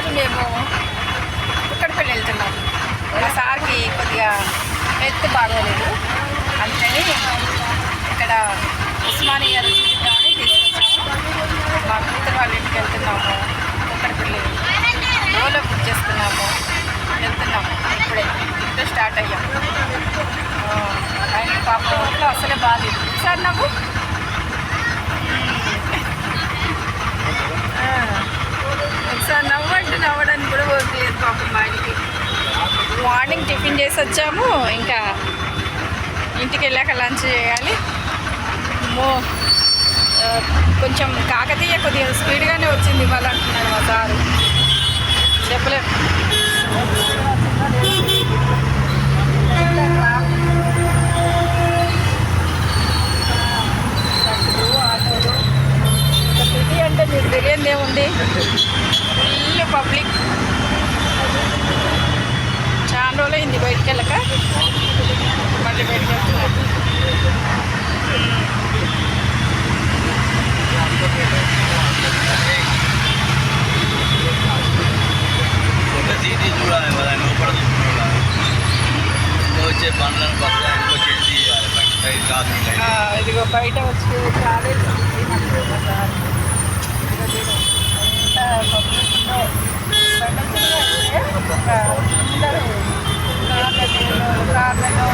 ఈరోజు మేము కుక్కడపల్లి వెళ్తున్నాము. మా సార్కి కొద్దిగా హెల్త్ బాగోలేదు, అందుకని ఇక్కడ ఉస్మానియా చూపిద్దామని తీసుకొచ్చాము. మా కూతురు వాళ్ళ ఇంటికి వెళ్తున్నాము. కుక్కడపల్లి డోలో బుక్ చేసుకున్నాము, వెళ్తున్నాము. ఇప్పుడే స్టార్ట్ అయ్యాము. ఆయన పాపం ఒంట్లో అసలే బాగాలేదు. సార్ నాకు ఒకసారి నవ్వడానికి కూడా ఓపిలేదు పాపం మా ఇంటికి. మార్నింగ్ టిఫిన్ చేసి వచ్చాము, ఇంకా ఇంటికి వెళ్ళాక లంచ్ చేయాలి. కొంచెం కాకతీయ కొద్దిగా స్పీడ్గానే వచ్చింది ఇవాళ అంటున్నాడు మా సారు. చెప్పలేదు. సిటీ అంటే మీకు తెలియదు ఏముంది, ఫుల్ పబ్లిక్. చాలా రోజులైంది బయటికి వెళ్ళక, మళ్ళీ బయటికి వెళ్తున్నాం. ఇదిగో బయట వచ్చి కాలేజ్ కార్లలో